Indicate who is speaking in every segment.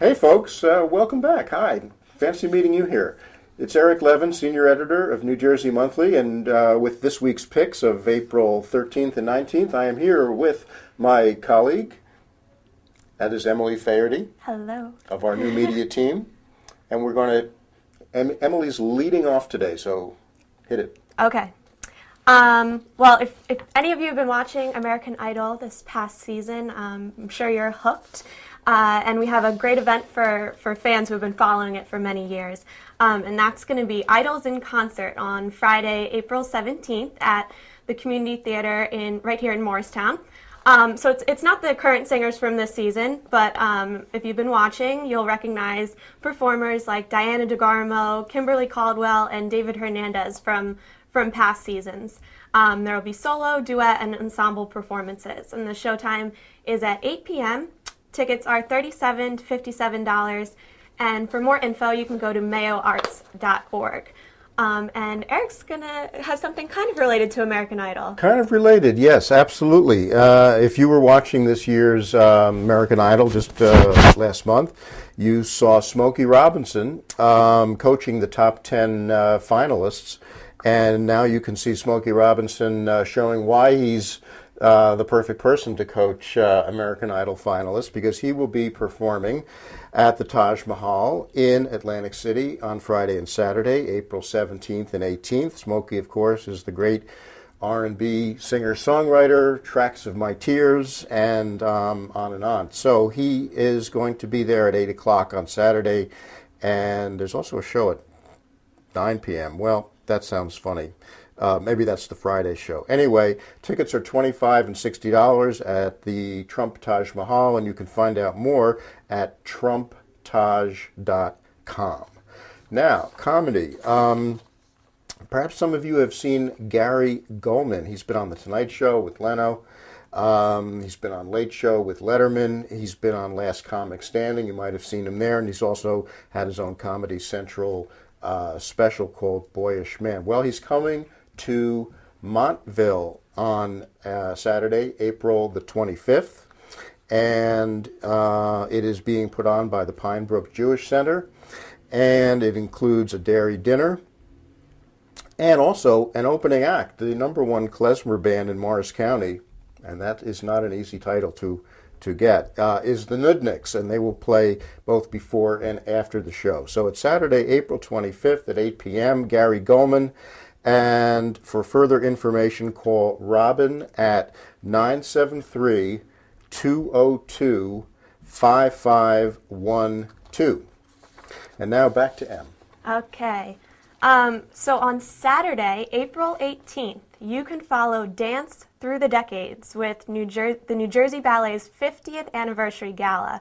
Speaker 1: Hey folks, welcome back. Hi, fancy meeting you here. It's Eric Levin, senior editor of New Jersey Monthly, and with this week's picks of April 13th and 19th, I am here with my colleague, that is Emily Faherty
Speaker 2: Hello.
Speaker 1: of our new media team, and we're going to, Emily's leading off today, so hit it.
Speaker 2: Okay. Well, if any of you have been watching American Idol this past season, I'm sure you're hooked. And we have a great event for fans who have been following it for many years. And that's going to be Idols in Concert on Friday, April 17th at the Community Theater right here in Morristown. So it's not the current singers from this season, but if you've been watching, you'll recognize performers like Diana DeGarmo, Kimberly Caldwell, and David Hernandez from past seasons. There will be solo, duet, and ensemble performances, and the showtime is at 8 p.m. Tickets are $37 to $57, and for more info, you can go to mayoarts.org. And Eric's gonna have something kind of related to American Idol.
Speaker 1: Kind of related, yes, absolutely. If you were watching this year's American Idol just last month, you saw Smokey Robinson coaching the top 10 finalists, and now you can see Smokey Robinson showing why he's the perfect person to coach American Idol finalists, because he will be performing at the Taj Mahal in Atlantic City on Friday and Saturday, April 17th and 18th. Smokey, of course, is the great R&B singer-songwriter, Tracks of My Tears, and on and on. So he is going to be there at 8 o'clock on Saturday, and there's also a show at 9 p.m. Well, that sounds funny. Maybe that's the Friday show. Anyway, tickets are $25 and $60 at the Trump Taj Mahal, and you can find out more at trumptaj.com. Now, comedy. Perhaps some of you have seen Gary Goldman. He's been on The Tonight Show with Leno. He's been on Late Show with Letterman. He's been on Last Comic Standing. You might have seen him there. And he's also had his own Comedy Central special called Boyish Man. Well, he's coming to Montville on Saturday, April the 25th, and it is being put on by the Pine Brook Jewish Center, and it includes a dairy dinner and also an opening act. The number one klezmer band in Morris County, and that is not an easy title to get, is the Nudniks, and they will play both before and after the show. So it's Saturday, April 25th at 8 p.m., Gary Goldman. And for further information, call Robin at 973-202-5512. And now back to Em.
Speaker 2: Okay. So on Saturday, April 18th, you can follow Dance Through the Decades with the New Jersey Ballet's 50th anniversary gala.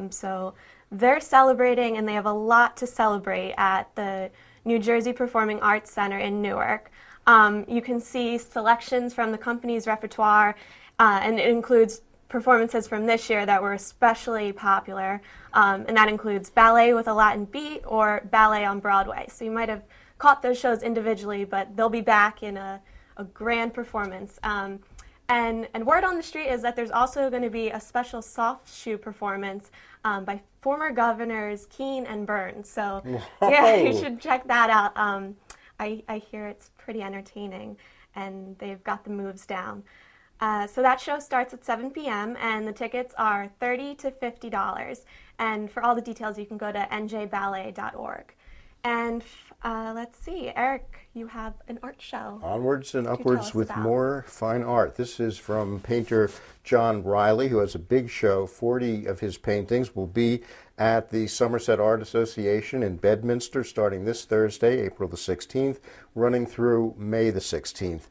Speaker 2: So they're celebrating, and they have a lot to celebrate at the New Jersey Performing Arts Center in Newark. You can see selections from the company's repertoire, and it includes performances from this year that were especially popular, and that includes ballet with a Latin beat or ballet on Broadway. So you might have caught those shows individually, but they'll be back in a grand performance. And word on the street is that there's also going to be a special soft shoe performance by former governors Keene and Burns. So yeah, you should check that out. I hear it's pretty entertaining, and they've got the moves down. So that show starts at 7 p.m. and the tickets are $30 to $50. And for all the details, you can go to njballet.org. And let's see, Eric, you have an art show.
Speaker 1: Onwards and upwards with more fine art. This is from painter John Riley, who has a big show. 40 of his paintings will be at the Somerset Art Association in Bedminster starting this Thursday, April the 16th, running through May the 16th.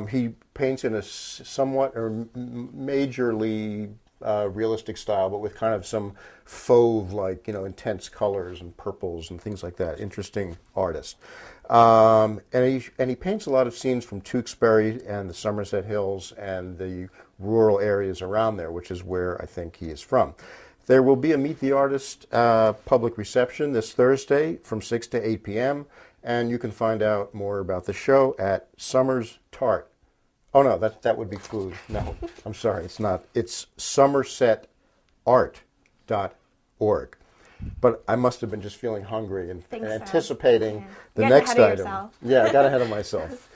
Speaker 1: He paints in a somewhat or majorly realistic style, but with kind of some fauve-like, intense colors and purples and things like that. Interesting artist. And he paints a lot of scenes from Tewksbury and the Somerset Hills and the rural areas around there, which is where I think he is from. There will be a Meet the Artist public reception this Thursday from 6 to 8 p.m., and you can find out more about the show at Summers Tart. Oh, no, that would be food. No, I'm sorry, it's not. It's somersetart.org. But I must have been just feeling hungry and
Speaker 2: Think so.
Speaker 1: anticipating
Speaker 2: Yeah.
Speaker 1: the
Speaker 2: Getting
Speaker 1: next
Speaker 2: ahead of
Speaker 1: item.
Speaker 2: yourself.
Speaker 1: Yeah, I got ahead of myself.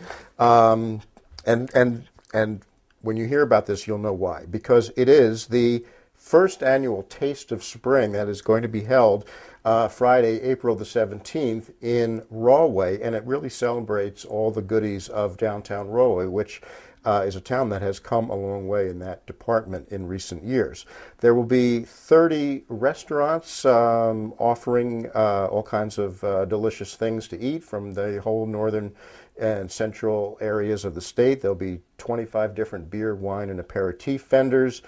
Speaker 1: And when you hear about this, you'll know why. Because it is the first annual Taste of Spring that is going to be held Friday, April the 17th in Rahway, and it really celebrates all the goodies of downtown Rahway, which is a town that has come a long way in that department in recent years. There will be 30 restaurants offering all kinds of delicious things to eat from the whole northern and central areas of the state. There'll be 25 different beer, wine, and aperitif vendors.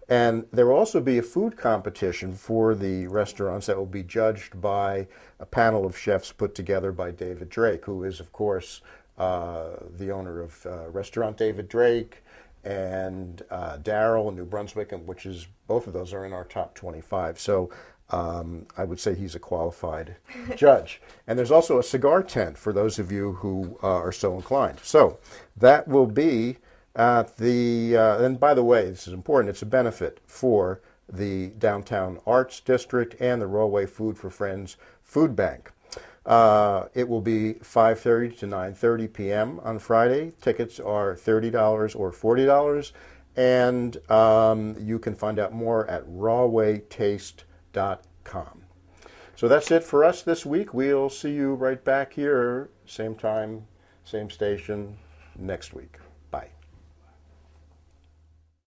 Speaker 1: And there will also be a food competition for the restaurants that will be judged by a panel of chefs put together by David Drake, who is, of course, the owner of Restaurant David Drake and Darrell in New Brunswick, and which is both of those are in our top 25. So I would say he's a qualified judge. And there's also a cigar tent for those of you who are so inclined. So that will be at the, and by the way, this is important, it's a benefit for the Downtown Arts District and the Rahway Food for Friends Food Bank. It will be 5:30 to 9:30 p.m. on Friday. Tickets are $30 or $40, and you can find out more at rahwaytaste.com. So that's it for us this week. We'll see you right back here, same time, same station, next week.